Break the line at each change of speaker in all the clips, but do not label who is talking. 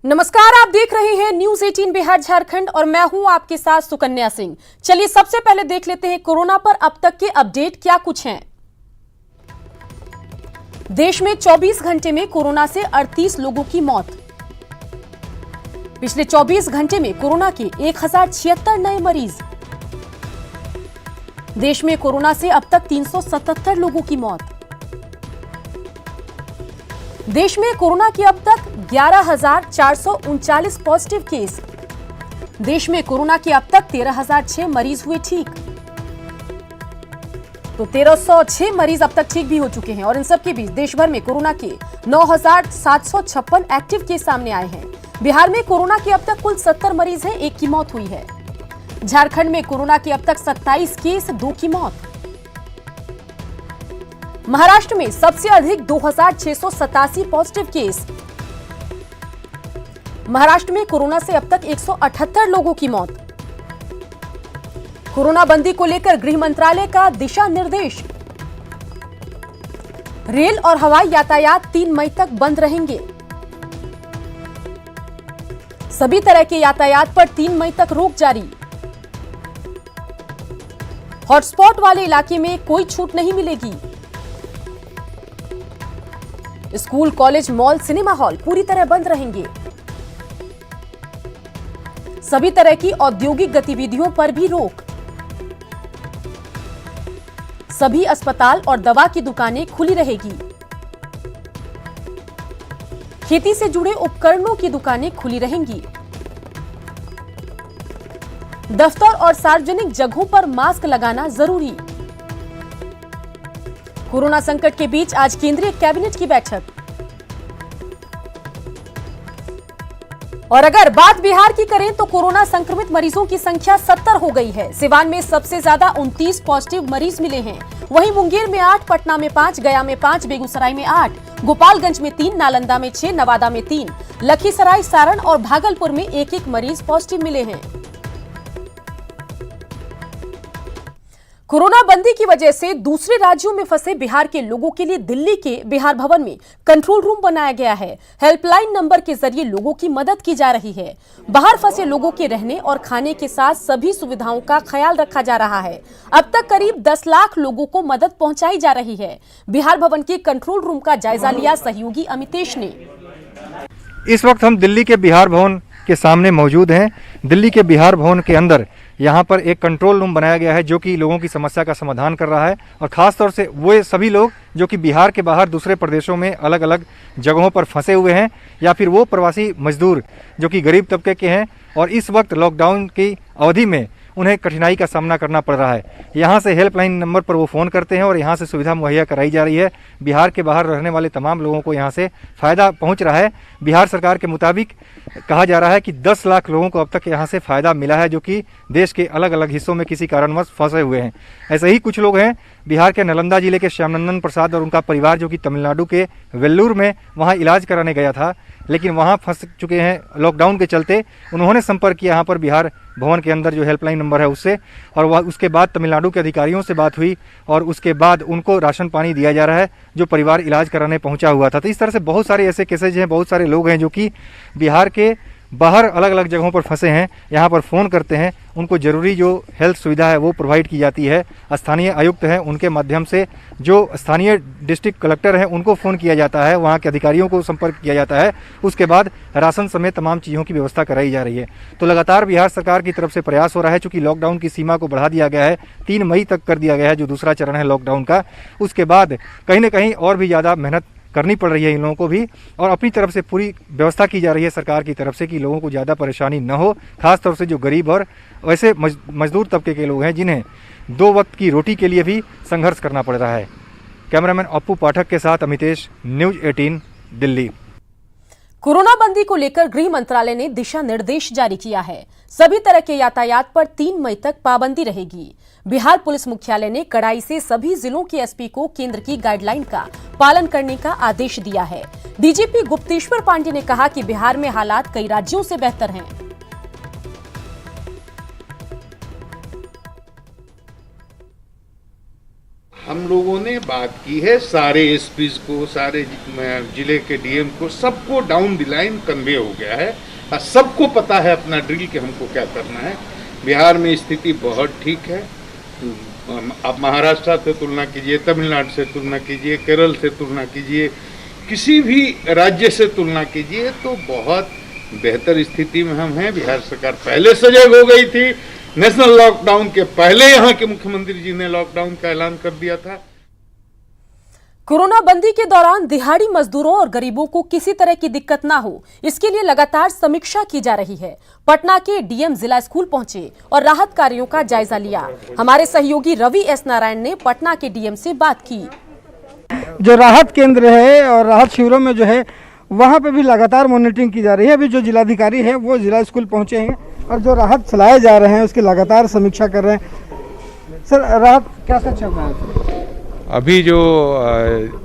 नमस्कार, आप देख रहे हैं न्यूज 18 बिहार झारखंड और मैं हूं आपके साथ सुकन्या सिंह। चलिए सबसे पहले देख लेते हैं कोरोना पर अब तक के अपडेट क्या कुछ हैं। देश में 24 घंटे में कोरोना से 38 लोगों की मौत। पिछले 24 घंटे में कोरोना के 1076 नए मरीज। देश में कोरोना से अब तक 377 लोगों की मौत। देश में कोरोना की अब तक 11,439 पॉजिटिव केस। देश में कोरोना के अब तक 13,006 मरीज हुए ठीक। तो 1,306 मरीज अब तक ठीक भी हो चुके हैं और इन सबके बीच देश भर में कोरोना के 9,756 एक्टिव केस सामने आए हैं। बिहार में कोरोना के अब तक कुल 70 मरीज हैं, 1 की मौत हुई है। झारखंड में कोरोना के अब तक 27 केस, 2 की मौत। महाराष्ट्र में सबसे अधिक 2,687 पॉजिटिव केस। महाराष्ट्र में कोरोना से अब तक 178 लोगों की मौत। कोरोना बंदी को लेकर गृह मंत्रालय का दिशा निर्देश। रेल और हवाई यातायात 3 मई तक बंद रहेंगे। सभी तरह के यातायात पर 3 मई तक रोक जारी। हॉटस्पॉट वाले इलाके में कोई छूट नहीं मिलेगी। School, college, mall, cinema hall पूरी तरह बंद रहेंगे। सभी तरह की औद्योगिक गतिविधियों पर भी रोक। सभी अस्पताल और दवा की दुकानें खुली रहेगी। खेती से जुड़े उपकरणों की दुकानें खुली रहेंगी। दफ्तर और सार्वजनिक जगहों पर मास्क लगाना जरूरी। कोरोना संकट के बीच आज केंद्रीय कैबिनेट की बैठक। और अगर बात बिहार की करें तो कोरोना संक्रमित मरीजों की संख्या 70 हो गई है। सिवान में सबसे ज्यादा 29 पॉजिटिव मरीज मिले हैं। वहीं मुंगेर में 8, पटना में 5, गया में 5, बेगूसराय में 8, गोपालगंज में 3, नालंदा में 6, नवादा में 3, लखीसराय, सारण और भागलपुर में 1-1 मरीज पॉजिटिव मिले हैं। कोरोना बंदी की वजह से दूसरे राज्यों में फंसे बिहार के लोगों के लिए दिल्ली के बिहार भवन में कंट्रोल रूम बनाया गया है। हेल्पलाइन नंबर के जरिए लोगों की मदद की जा रही है। बाहर फंसे लोगों के रहने और खाने के साथ सभी सुविधाओं का ख्याल रखा जा रहा है। अब तक करीब 10 लाख लोगों को मदद पहुंचाई जा रही है। बिहार भवन के कंट्रोल रूम का जायजा लिया सहयोगी अमितेश ने।
इस वक्त हम दिल्ली के बिहार भवन के सामने मौजूद हैं। दिल्ली के बिहार भवन के अंदर यहाँ पर एक कंट्रोल रूम बनाया गया है जो कि लोगों की समस्या का समाधान कर रहा है और ख़ास तौर से वो सभी लोग जो कि बिहार के बाहर दूसरे प्रदेशों में अलग अलग जगहों पर फंसे हुए हैं या फिर वो प्रवासी मजदूर जो कि गरीब तबके के हैं और इस वक्त लॉकडाउन की अवधि में उन्हें कठिनाई का सामना करना पड़ रहा है। यहाँ से हेल्पलाइन नंबर पर वो फ़ोन करते हैं और यहाँ से सुविधा मुहैया कराई जा रही है। बिहार के बाहर रहने वाले तमाम लोगों को यहाँ से फ़ायदा पहुँच रहा है। बिहार सरकार के मुताबिक कहा जा रहा है कि 10 लाख लोगों को अब तक यहाँ से फ़ायदा मिला है जो कि देश के अलग अलग हिस्सों में किसी कारणवश फंसे हुए हैं। ऐसे ही कुछ लोग हैं बिहार के नालंदा जिले के श्यामनंदन प्रसाद और उनका परिवार जो कि तमिलनाडु के वेल्लूर में वहाँ इलाज कराने गया था लेकिन वहाँ फंस चुके हैं लॉकडाउन के चलते। उन्होंने संपर्क किया यहाँ पर बिहार भवन के अंदर जो हेल्पलाइन नंबर है उससे और वह उसके बाद तमिलनाडु के अधिकारियों से बात हुई और उसके बाद उनको राशन पानी दिया जा रहा है जो परिवार इलाज कराने पहुंचा हुआ था। तो इस तरह से बहुत सारे ऐसे केसेज हैं, बहुत सारे लोग हैं जो कि बिहार के बाहर अलग अलग जगहों पर फंसे हैं, यहाँ पर फ़ोन करते हैं, उनको ज़रूरी जो हेल्थ सुविधा है वो प्रोवाइड की जाती है। स्थानीय आयुक्त हैं उनके माध्यम से जो स्थानीय डिस्ट्रिक्ट कलेक्टर हैं उनको फ़ोन किया जाता है, वहाँ के अधिकारियों को संपर्क किया जाता है, उसके बाद राशन समेत तमाम चीज़ों की व्यवस्था कराई जा रही है। तो लगातार बिहार सरकार की तरफ से प्रयास हो रहा है। चूँकि लॉकडाउन की सीमा को बढ़ा दिया गया है, 3 मई तक कर दिया गया है जो दूसरा चरण है लॉकडाउन का। उसके बाद कहीं ना कहीं और भी ज़्यादा मेहनत करनी पड़ रही है इन लोगों को भी और अपनी तरफ से पूरी व्यवस्था की जा रही है सरकार की तरफ से कि लोगों को ज़्यादा परेशानी न हो, खास तौर से जो गरीब और वैसे मजदूर तबके के लोग हैं जिन्हें 2 वक्त की रोटी के लिए भी संघर्ष करना पड़ रहा है। कैमरामैन अप्पू पाठक के साथ अमितेश, न्यूज 18 दिल्ली।
कोरोना बंदी को लेकर गृह मंत्रालय ने दिशा निर्देश जारी किया है। सभी तरह के यातायात पर 3 मई तक पाबंदी रहेगी। बिहार पुलिस मुख्यालय ने कड़ाई से सभी जिलों के एसपी को केंद्र की गाइडलाइन का पालन करने का आदेश दिया है। डीजीपी गुप्तेश्वर पांडे ने कहा कि बिहार में हालात कई राज्यों से बेहतर हैं।
हम लोगों ने बात की है सारे एसपीज को, सारे जिले के डीएम को, सबको डाउन द लाइन कन्वे हो गया है और सबको पता है अपना ड्रिल कि हमको क्या करना है। बिहार में स्थिति बहुत ठीक है। आप महाराष्ट्र से तुलना कीजिए, तमिलनाडु से तुलना कीजिए, केरल से तुलना कीजिए, किसी भी राज्य से तुलना कीजिए तो बहुत बेहतर स्थिति में हम हैं। बिहार सरकार पहले सजग हो गई थी। नेशनल लॉकडाउन के पहले यहाँ के मुख्यमंत्री जी ने लॉकडाउन का ऐलान कर दिया था।
कोरोना बंदी के दौरान दिहाड़ी मजदूरों और गरीबों को किसी तरह की दिक्कत ना हो, इसके लिए लगातार समीक्षा की जा रही है। पटना के डीएम जिला स्कूल पहुंचे और राहत कार्यों का जायजा लिया। हमारे सहयोगी रवि एस नारायण ने पटना के डीएम से बात की।
जो राहत केंद्र है और राहत शिविरों में जो है वहाँ पे भी लगातार मॉनिटरिंग की जा रही है। अभी जो जिलाधिकारी है वो जिला स्कूल पहुँचे हैं और जो राहत चलाए जा रहे हैं उसकी लगातार समीक्षा कर रहे हैं। सर, राहत कैसा चल रहा है?
अभी जो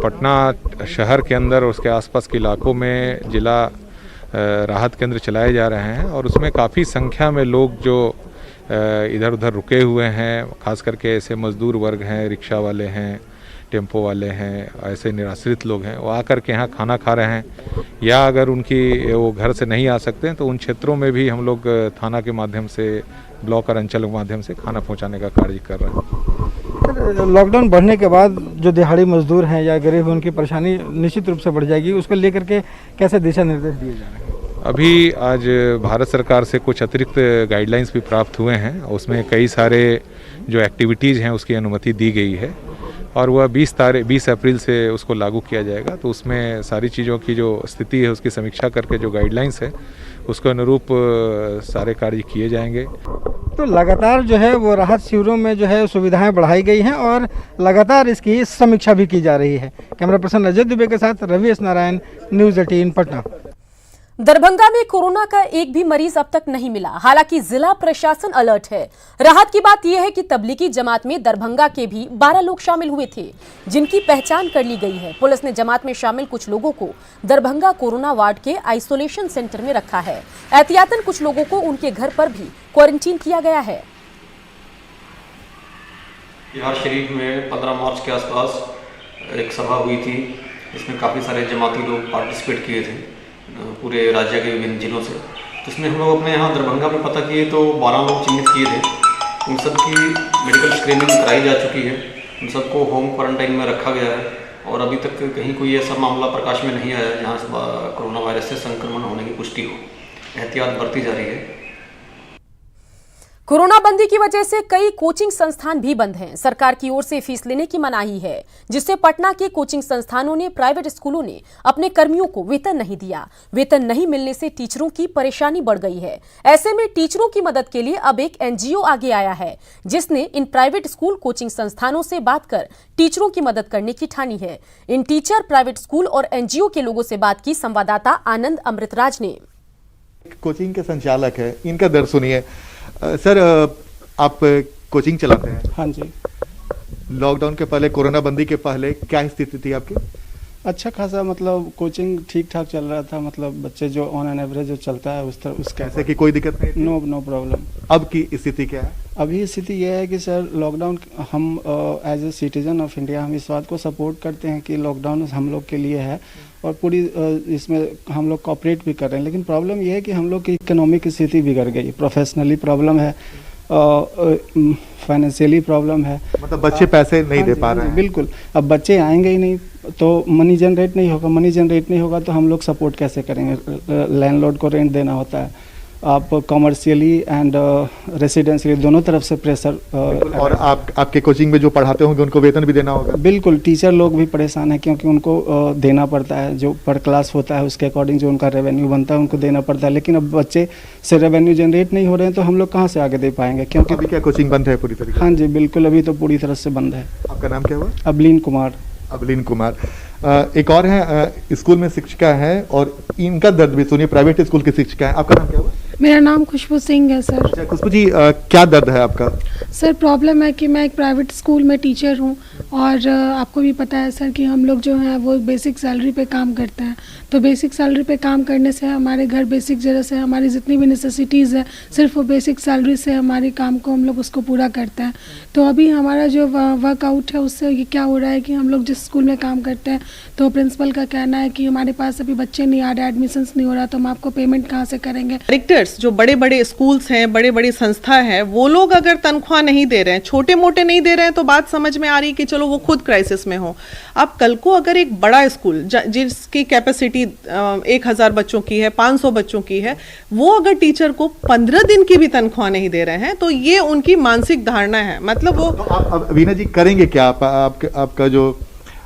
पटना शहर के अंदर उसके आसपास के इलाकों में जिला राहत केंद्र चलाए जा रहे हैं और उसमें काफ़ी संख्या में लोग जो इधर उधर रुके हुए हैं, खास करके ऐसे मजदूर वर्ग हैं, रिक्शा वाले हैं, टेम्पो वाले हैं, ऐसे निराश्रित लोग हैं, वो आकर के यहाँ खाना खा रहे हैं। या अगर उनकी वो घर से नहीं आ सकते हैं तो उन क्षेत्रों में भी हम लोग थाना के माध्यम से, ब्लॉक और अंचल के माध्यम से खाना पहुँचाने का कार्य कर रहे हैं।
लॉकडाउन बढ़ने के बाद जो दिहाड़ी मजदूर हैं या गरीब हैं उनकी परेशानी निश्चित रूप से बढ़ जाएगी, उसको लेकर के कैसे दिशा निर्देश दिए जा रहे हैं?
अभी आज भारत सरकार से कुछ अतिरिक्त गाइडलाइंस भी प्राप्त हुए हैं। उसमें कई सारे जो एक्टिविटीज़ हैं उसकी अनुमति दी गई है और वह 20 अप्रैल से उसको लागू किया जाएगा। तो उसमें सारी चीज़ों की जो स्थिति है उसकी समीक्षा करके जो गाइडलाइंस है उसके अनुरूप सारे कार्य किए जाएंगे।
तो लगातार जो है वो राहत शिविरों में जो है सुविधाएं बढ़ाई गई हैं और लगातार इसकी समीक्षा भी की जा रही है। कैमरा पर्सन अजय दुबे के साथ रवि एस नारायण, न्यूज़ 18 पटना।
दरभंगा में कोरोना का एक भी मरीज अब तक नहीं मिला। हालांकि जिला प्रशासन अलर्ट है। राहत की बात यह है कि तबलीगी जमात में दरभंगा के भी 12 लोग शामिल हुए थे, जिनकी पहचान कर ली गई है। पुलिस ने जमात में शामिल कुछ लोगों को दरभंगा कोरोना वार्ड के आइसोलेशन सेंटर में रखा है। एहतियातन कुछ लोगों को उनके घर पर भी क्वारंटीन किया गया है।
बिहार शरीफ में 15 मार्च के आसपास एक सभा हुई थी, इसमें काफ़ी सारे जमाती लोग पार्टिसिपेट किए थे पूरे राज्य के विभिन्न जिलों से। तो इसमें हम लोग अपने यहाँ दरभंगा में पता किए तो 12 लोग चिन्हित किए थे। उन सब की मेडिकल स्क्रीनिंग कराई जा चुकी है। उन सबको होम क्वारंटाइन में रखा गया है और अभी तक कहीं कोई ऐसा मामला प्रकाश में नहीं आया जहाँ कोरोना वायरस से संक्रमण होने की पुष्टि हो। एहतियात बरती जा रही है।
कोरोना बंदी की वजह से कई कोचिंग संस्थान भी बंद हैं। सरकार की ओर से फीस लेने की मनाही है, जिससे पटना के कोचिंग संस्थानों ने, प्राइवेट स्कूलों ने अपने कर्मियों को वेतन नहीं दिया। वेतन नहीं मिलने से टीचरों की परेशानी बढ़ गई है। ऐसे में टीचरों की मदद के लिए अब एक एनजीओ आगे आया है, जिसने इन प्राइवेट स्कूल कोचिंग संस्थानों से बात कर टीचरों की मदद करने की ठानी है। इन टीचर, प्राइवेट स्कूल और एनजीओ के लोगों से बात की संवाददाता आनंद अमृतराज ने।
कोचिंग के संचालक है, इनका दर्द सुनिए। सर, आप कोचिंग चलाते हैं?
हाँ जी।
लॉकडाउन के पहले, कोरोना बंदी के पहले क्या स्थिति थी आपकी?
अच्छा खासा, मतलब कोचिंग ठीक ठाक चल रहा था। मतलब बच्चे जो ऑन एन एवरेज जो चलता है उस तरह उसका
कैसे कि कोई दिक्कत नहीं थी?
No problem.
अब की स्थिति क्या है?
अभी स्थिति यह है कि सर लॉकडाउन, हम as a citizen of India हम इस बात को सपोर्ट करते हैं कि लॉकडाउन हम लोग के लिए है और पूरी इसमें हम लोग कोऑपरेट भी कर रहे हैं। लेकिन प्रॉब्लम यह है कि हम लोग की इकोनॉमिक स्थिति बिगड़ गई। प्रोफेशनली प्रॉब्लम है, फाइनेंशियली प्रॉब्लम है।
मतलब बच्चे पैसे नहीं दे पा रहे हैं?
बिल्कुल। अब बच्चे आएंगे ही नहीं तो मनी जनरेट नहीं होगा। मनी जनरेट नहीं होगा तो हम लोग सपोर्ट कैसे करेंगे? लैंडलॉर्ड को रेंट देना होता है। आप कॉमर्शियली एंड रेसिडेंशियली दोनों तरफ से प्रेशर।
और आपके कोचिंग में जो पढ़ाते होंगे उनको वेतन भी देना होगा?
बिल्कुल। टीचर लोग भी परेशान हैं क्योंकि उनको देना पड़ता है। जो पर क्लास होता है उसके अकॉर्डिंग जो उनका रेवेन्यू बनता है उनको देना पड़ता है। लेकिन अब बच्चे से रेवेन्यू जनरेट नहीं हो रहे हैं तो हम लोग कहाँ से आगे दे पाएंगे? क्योंकि
अभी क्या कोचिंग बंद है पूरी तरीके से?
हाँ जी बिल्कुल, अभी तो पूरी तरह से बंद है।
आपका नाम क्या हुआ?
अबलीन कुमार।
अबलीन कुमार। एक और है, स्कूल में शिक्षिका है और इनका दर्द भी सुनिए। प्राइवेट स्कूल की शिक्षिका है। आपका नाम क्या हुआ?
मेरा नाम खुशबू सिंह है सर।
खुशबू जी, क्या दर्द है आपका?
सर प्रॉब्लम है कि मैं एक प्राइवेट स्कूल में टीचर हूँ और आपको भी पता है सर कि हम लोग जो हैं वो बेसिक सैलरी पे काम करते हैं। तो बेसिक सैलरी पे काम करने से हमारे घर बेसिक जगह से हमारी जितनी भी नेसेसिटीज़ है सिर्फ वो बेसिक सैलरी से हमारे काम को हम लोग उसको पूरा करते हैं। तो अभी हमारा जो वर्कआउट है उससे ये क्या हो रहा है कि हम लोग जिस स्कूल में काम करते हैं तो प्रिंसिपल का कहना है कि हमारे पास अभी बच्चे नहीं आ रहे, एडमिशन्स नहीं हो रहा, तो हम आपको पेमेंट कहाँ से करेंगे।
डायरेक्टर्स जो बड़े बड़े स्कूल्स हैं, बड़े बड़ी संस्था है, वो लोग अगर तनख्वाह नहीं दे रहे हैं, छोटे मोटे नहीं दे रहे हैं, तो बात समझ में आ रही कि चलो वो खुद क्राइसिस में हो। अब कल को अगर एक बड़ा स्कूल जिसकी कैपेसिटी 1000 बच्चों की है, 500 बच्चों की है, वो अगर टीचर को 15 दिन की भी तनख्वाह नहीं दे रहे हैं तो ये उनकी मानसिक धारणा है। मतलब वो
तो आप वीना जी करेंगे क्या? आपका जो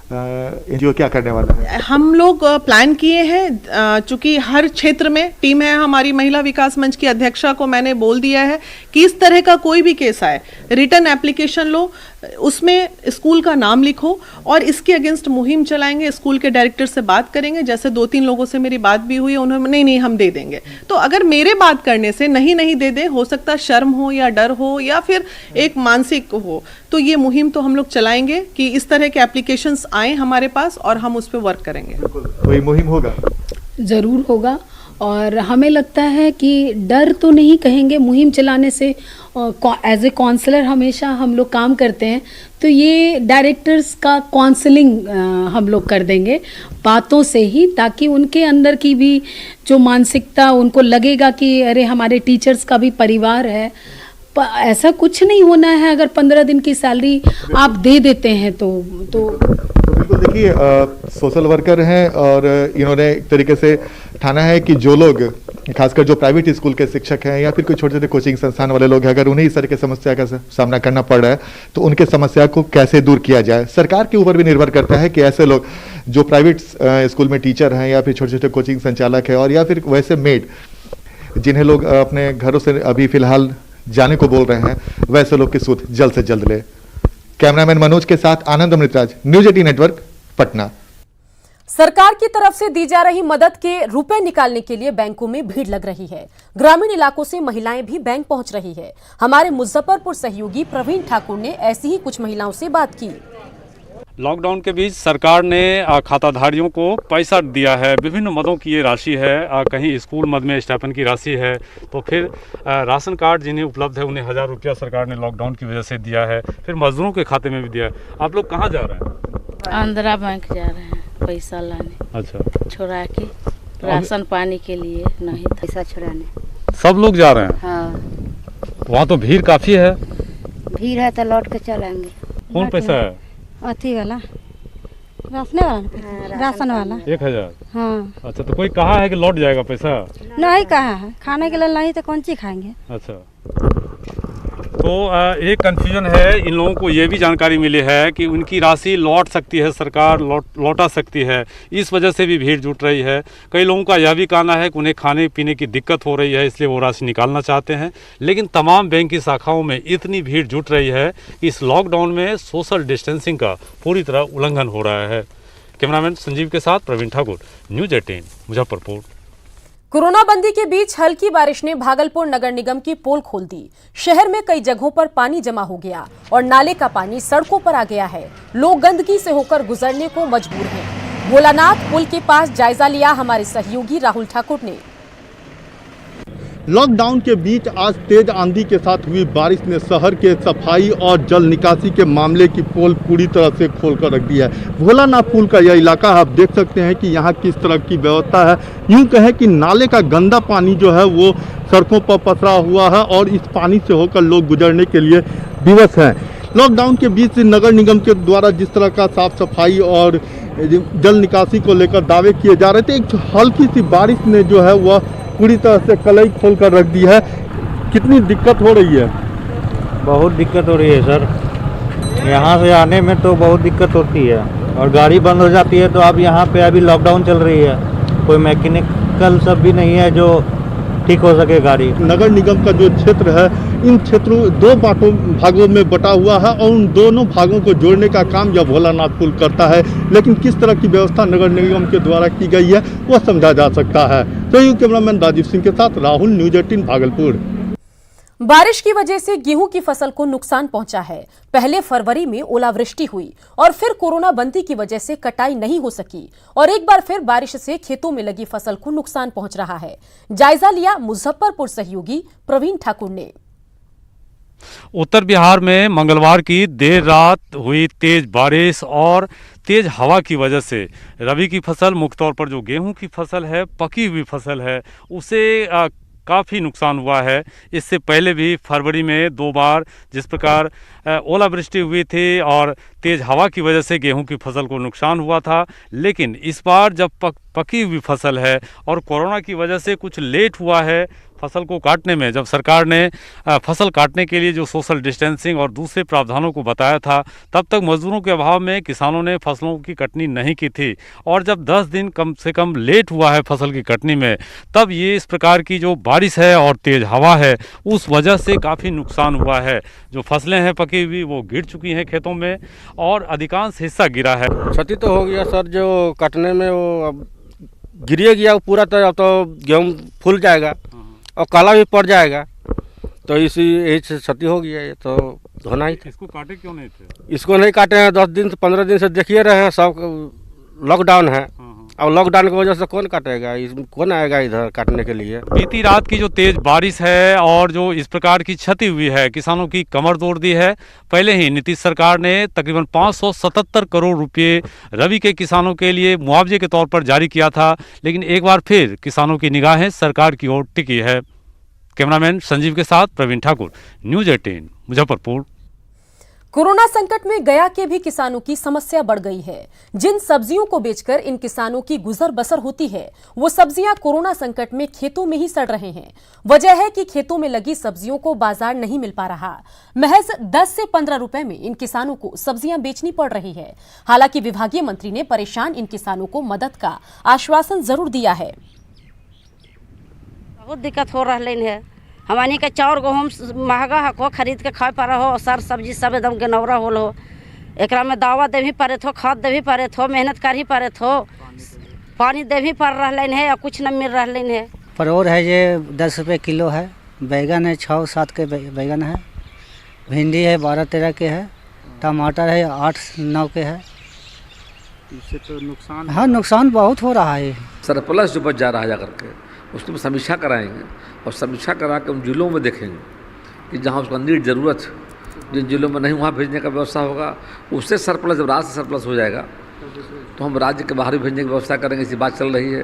एनजीओ क्या करने वाला है?
हम लोग प्लान किए हैं, चूंकि हर क्षेत्र में टीम है हमारी। महिला विकास मंच की अध्यक्षा को मैंने बोल दिया है कि इस तरह का कोई भी केस आए, रिटर्न एप्लीकेशन लो, उसमें स्कूल का नाम लिखो और इसके अगेंस्ट मुहिम चलाएंगे। स्कूल के डायरेक्टर से बात करेंगे, जैसे 2-3 लोगों से मेरी बात भी हुई, उन्होंने नहीं हम दे देंगे। तो अगर मेरे बात करने से नहीं दे दे, हो सकता शर्म हो या डर हो या फिर एक मानसिक हो, तो ये मुहिम तो हम लोग चलाएंगे कि इस तरह के एप्लीकेशंस आए हमारे पास और हम उस पर वर्क करेंगे।
कोई मुहिम होगा?
ज़रूर होगा और हमें लगता है कि डर तो नहीं कहेंगे, मुहिम चलाने से एज ए काउंसलर हमेशा हम लोग काम करते हैं, तो ये डायरेक्टर्स का काउंसलिंग हम लोग कर देंगे बातों से ही, ताकि उनके अंदर की भी जो मानसिकता, उनको लगेगा कि अरे हमारे टीचर्स का भी परिवार है। ऐसा कुछ नहीं होना है, अगर 15 दिन की सैलरी आप दे देते हैं तो
बिल्कुल। देखिए सोशल वर्कर हैं और इन्होंने एक तरीके से ठाना है कि जो लोग खासकर जो प्राइवेट स्कूल के शिक्षक हैं या फिर कोई छोटे छोटे कोचिंग संस्थान वाले लोग हैं, अगर उन्हें इस तरह की समस्या का सामना करना पड़ रहा है तो उनके समस्या को कैसे दूर किया जाए, सरकार के ऊपर भी निर्भर करता है कि ऐसे लोग जो प्राइवेट स्कूल में टीचर हैं या फिर छोटे छोटे कोचिंग संचालक हैं और या फिर वैसे मेड जिन्हें लोग अपने घरों से अभी फिलहाल जाने को बोल रहे हैं, वैसे लोग की सूद जल्द से जल्द ले। कैमरामैन मनोज के साथ आनंद अमृतराज, न्यूज 18 नेटवर्क, पटना।
सरकार की तरफ से दी जा रही मदद के रुपए निकालने के लिए बैंकों में भीड़ लग रही है। ग्रामीण इलाकों से महिलाएं भी बैंक पहुंच रही है। हमारे मुजफ्फरपुर सहयोगी प्रवीण ठाकुर ने ऐसी ही कुछ महिलाओं से बात की।
लॉकडाउन के बीच सरकार ने खाताधारियों को पैसा दिया है, विभिन्न मदों की ये राशि है। कहीं स्कूल मद में स्टाइपेंड की राशि है, तो फिर राशन कार्ड जिन्हें उपलब्ध है उन्हें 1000 रुपया सरकार ने लॉकडाउन की वजह से दिया है, फिर मजदूरों के खाते में भी दिया है। आप लोग कहाँ जा रहे हैं?
आंध्रा बैंक जा रहे हैं पैसा लाने।
अच्छा,
छोड़ा के राशन पानी के लिए नहीं था, पैसा छुड़ाने
सब लोग जा रहे हैं।
हाँ,
वहाँ तो भीड़ काफ़ी है।
भीड़ है तो लौट के चलेंगे।
कौन पैसा है?
अथी वाला, राशन वाला
1000।
हाँ।
अच्छा, तो कोई कहा है कि लौट जाएगा पैसा?
नहीं कहा है, खाने के लिए नहीं तो कौन चीज खाएंगे।
अच्छा, तो एक कन्फ्यूजन है। इन लोगों को ये भी जानकारी मिली है कि उनकी राशि लौट सकती है, सरकार लौटा सकती है, इस वजह से भी भीड़ जुट रही है। कई लोगों का यह भी कहना है कि उन्हें खाने पीने की दिक्कत हो रही है, इसलिए वो राशि निकालना चाहते हैं। लेकिन तमाम बैंक की शाखाओं में इतनी भीड़ जुट रही है कि इस लॉकडाउन में सोशल डिस्टेंसिंग का पूरी तरह उल्लंघन हो रहा है। कैमरामैन संजीव के साथ प्रवीण ठाकुर, न्यूज 18 मुजफ्फरपुर।
कोरोना बंदी के बीच हल्की बारिश ने भागलपुर नगर निगम की पोल खोल दी। शहर में कई जगहों पर पानी जमा हो गया और नाले का पानी सड़कों पर आ गया है। लोग गंदगी से होकर गुजरने को मजबूर हैं। भोलानाथ पुल के पास जायजा लिया हमारे सहयोगी राहुल ठाकुर ने।
लॉकडाउन के बीच आज तेज आंधी के साथ हुई बारिश ने शहर के सफाई और जल निकासी के मामले की पोल पूरी तरह से खोलकर रख दी है। भोलानाथ पुल का यह इलाका आप देख सकते हैं कि यहाँ किस तरह की व्यवस्था है। यूं कहें कि नाले का गंदा पानी जो है वो सड़कों पर पसरा हुआ है और इस पानी से होकर लोग गुजरने के लिए विवश हैं। लॉकडाउन के बीच नगर निगम के द्वारा जिस तरह का साफ सफाई और जल निकासी को लेकर दावे किए जा रहे थे, एक हल्की सी बारिश ने जो है वह पूरी तरह से कलई खोल कर रख दी है। कितनी दिक्कत हो रही है?
बहुत दिक्कत हो रही है सर, यहाँ से आने में तो बहुत दिक्कत होती है और गाड़ी बंद हो जाती है। तो अब यहाँ पे अभी लॉकडाउन चल रही है, कोई मैकेनिकल सब भी नहीं है जो ठीक हो सके गाड़ी।
नगर निगम का जो क्षेत्र है, इन क्षेत्रों 2 भागों में बटा हुआ है और उन दोनों भागों को जोड़ने का काम यह भोलानाथ पुल करता है। लेकिन किस तरह की व्यवस्था नगर निगम के द्वारा की गई है वह समझा जा सकता है। तो कैमरामैन राजीव सिंह के साथ राहुल, न्यूज 18 भागलपुर।
बारिश की वजह से गेहूं की फसल को नुकसान पहुंचा है। पहले फरवरी में ओलावृष्टि हुई और फिर कोरोना बंदी की वजह से कटाई नहीं हो सकी और एक बार फिर बारिश से खेतों में लगी फसल को नुकसान पहुंच रहा है। जायजा लिया मुजफ्फरपुर सहयोगी प्रवीण ठाकुर ने।
उत्तर बिहार में मंगलवार की देर रात हुई तेज बारिश और तेज हवा की वजह से रबी की फसल, मुख्य तौर पर जो गेहूं की फसल है, पकी हुई फसल है, उसे काफ़ी नुकसान हुआ है। इससे पहले भी फरवरी में 2 बार जिस प्रकार ओलावृष्टि हुई थी और तेज़ हवा की वजह से गेहूं की फसल को नुकसान हुआ था, लेकिन इस बार जब पकी हुई फसल है और कोरोना की वजह से कुछ लेट हुआ है फसल को काटने में, जब सरकार ने फसल काटने के लिए जो सोशल डिस्टेंसिंग और दूसरे प्रावधानों को बताया था, तब तक मजदूरों के अभाव में किसानों ने फसलों की कटनी नहीं की थी और जब 10 दिन कम से कम लेट हुआ है फसल की कटनी में, तब ये इस प्रकार की जो बारिश है और तेज़ हवा है उस वजह से काफ़ी नुकसान हुआ है। जो फसलें हैं पकी हुई वो गिर चुकी हैं खेतों में और अधिकांश हिस्सा गिरा है।
क्षति तो हो गया सर, जो कटने में वो अब गिर गया पूरा, तो गेहूँ फूल जाएगा और काला भी पड़ जाएगा, तो यही से क्षति हो गया। ये तो होना ही था।
इसको काटे क्यों नहीं थे?
इसको नहीं काटे हैं, 10 दिन से 15 दिन से देखिए रहे हैं, सब लॉकडाउन है। अब लॉकडाउन की वजह से कौन काटेगा, कौन आएगा इधर काटने के लिए।
बीती रात की जो तेज बारिश है और जो इस प्रकार की क्षति हुई है, किसानों की कमर तोड़ दी है। पहले ही नीतीश सरकार ने तकरीबन 577 करोड़ रुपए रबी के किसानों के लिए मुआवजे के तौर पर जारी किया था, लेकिन एक बार फिर किसानों की निगाहें सरकार की ओर टिकी है। कैमरामैन संजीव के साथ प्रवीण ठाकुर, न्यूज़ 18 मुजफ्फरपुर।
कोरोना संकट में गया के भी किसानों की समस्या बढ़ गई है। जिन सब्जियों को बेचकर इन किसानों की गुजर बसर होती है, वो सब्जियां कोरोना संकट में खेतों में ही सड़ रहे हैं। वजह है कि खेतों में लगी सब्जियों को बाजार नहीं मिल पा रहा। महज 10 से 15 रुपए में इन किसानों को सब्जियां बेचनी पड़ रही है। हालांकि विभागीय मंत्री ने परेशान इन किसानों को मदद का आश्वासन जरूर दिया है।
बहुत दिक्कत हो रही है। हमानी के चाउर गेहूँ महंगा हको खरीद के खाए पा रहो, सर सब्जी सब एकदम गनौरा होल हो। एकरा में दावा दे भी पड़े थो, खाद दे भी पड़े थो, मेहनत कर ही पड़े थो, पानी दे भी पड़ रहा है या कुछ न मिल रहा है।
परोर है ये 10 रुपये किलो है, बैगन है 6-7 के बैगन है, भिंडी है 12-13 के है, टमाटर है 8-9 के है।
इससे तो नुकसान,
हाँ नुकसान बहुत हो रहा है।
सरप्लस जो बच जा रहा है जा करके उसकी समीक्षा कराएंगे और समीक्षा करा के उन जिलों में देखेंगे कि जहाँ उसका नीड ज़रूरत है, जिन जिलों में नहीं वहाँ भेजने का व्यवस्था होगा। उससे सरप्लस, जब राज्य से सरप्लस हो जाएगा तो हम राज्य के बाहर भी भेजने की व्यवस्था करेंगे। इसी बात चल रही है।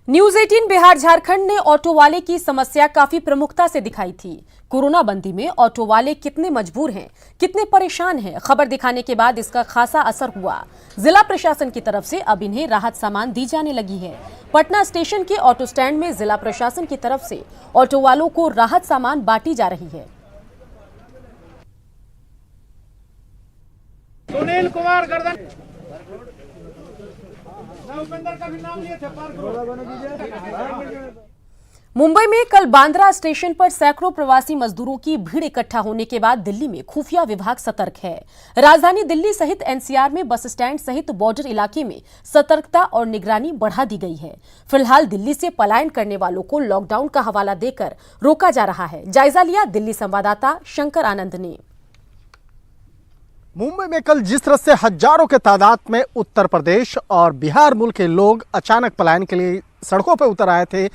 न्यूज़ 18 बिहार झारखंड ने ऑटो वाले की समस्या काफी प्रमुखता से दिखाई थी। कोरोना बंदी में ऑटो वाले कितने मजबूर हैं, कितने परेशान हैं, खबर दिखाने के बाद इसका खासा असर हुआ। जिला प्रशासन की तरफ से अब इन्हें राहत सामान दी जाने लगी है। पटना स्टेशन के ऑटो स्टैंड में जिला प्रशासन की तरफ से ऑटो वालों को राहत सामान बांटी जा रही है।
सुनील कुमार गर्दन उपेंद्र का भी नाम लिए थे।
मुंबई में कल बांद्रा स्टेशन पर सैकड़ों प्रवासी मजदूरों की भीड़ इकट्ठा होने के बाद दिल्ली में खुफिया विभाग सतर्क है। राजधानी दिल्ली सहित एनसीआर में बस स्टैंड सहित बॉर्डर इलाके में सतर्कता और निगरानी बढ़ा दी गई है। फिलहाल दिल्ली से पलायन करने वालों को लॉकडाउन का हवाला देकर रोका जा रहा है। जायजा लिया दिल्ली संवाददाता शंकर आनंद ने।
मुंबई में कल जिस तरह से हजारों के तादाद में उत्तर प्रदेश और बिहार मूल के लोग अचानक पलायन के लिए सड़कों पर उतर आए थे,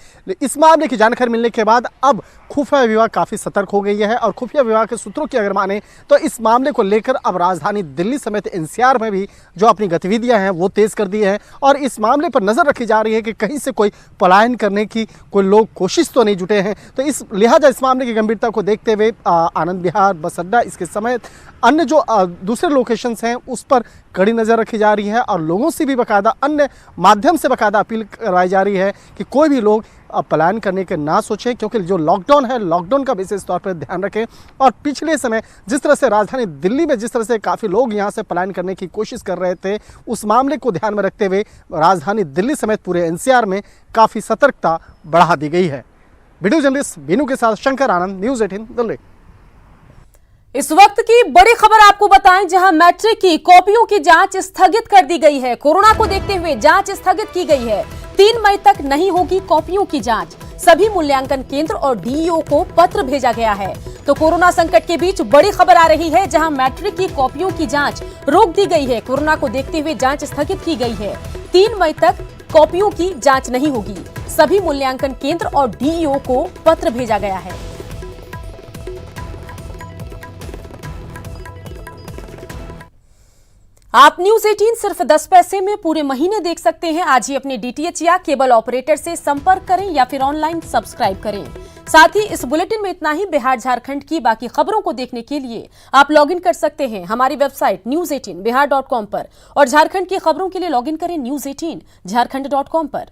इस मामले की जानकारी मिलने के बाद अब खुफिया विभाग काफ़ी सतर्क हो गई है और खुफिया विभाग के सूत्रों की अगर माने तो इस मामले को लेकर अब राजधानी दिल्ली समेत एनसीआर में भी जो अपनी गतिविधियां हैं वो तेज़ कर दी हैं और इस मामले पर नज़र रखी जा रही है कि कहीं से कोई पलायन करने की कोई लोग कोशिश तो नहीं जुटे हैं। तो इस लिहाजा इस मामले की गंभीरता को देखते हुए आनंद विहार बस अड्डा इसके समेत अन्य जो दूसरे लोकेशंस हैं उस पर कड़ी नज़र रखी जा रही है और लोगों से भी बाकायदा अन्य माध्यम से बाकायदा अपील कराई जा रही है कि कोई भी लोग पलायन करने के ना सोचें, क्योंकि जो लॉकडाउन है लॉकडाउन का विशेष तौर पर ध्यान रखें। और पिछले समय जिस तरह से राजधानी दिल्ली में जिस तरह से काफ़ी लोग यहां से पलायन करने की कोशिश कर रहे थे, उस मामले को ध्यान में रखते हुए राजधानी दिल्ली समेत पूरे एनसीआर में काफ़ी सतर्कता बढ़ा दी गई है। वीडियो जर्नलिस्ट बीनू के साथ शंकर आनंद, न्यूज़ 18 दिल्ली।
इस वक्त की बड़ी खबर आपको बताएं, जहां मैट्रिक की कॉपियों की जांच स्थगित कर दी गई है। कोरोना को देखते हुए जांच स्थगित की गई है। 3 मई तक नहीं होगी कॉपियों की जांच। सभी मूल्यांकन केंद्र और डीईओ को पत्र भेजा गया है। तो कोरोना संकट के बीच बड़ी खबर आ रही है, जहां मैट्रिक की कॉपियों की जांच रोक दी गई है। कोरोना को देखते हुए जांच स्थगित की गई है। 3 मई तक कॉपियों की जांच नहीं होगी। सभी मूल्यांकन केंद्र और डीईओ को पत्र भेजा गया है। आप न्यूज 18 सिर्फ 10 पैसे में पूरे महीने देख सकते हैं। आज ही अपने डीटीएच या केबल ऑपरेटर से संपर्क करें या फिर ऑनलाइन सब्सक्राइब करें। साथ ही इस बुलेटिन में इतना ही। बिहार झारखंड की बाकी खबरों को देखने के लिए आप लॉगिन कर सकते हैं हमारी वेबसाइट news18bihar.com पर और झारखंड की खबरों के लिए लॉगिन करें news18 झारखंड.com पर।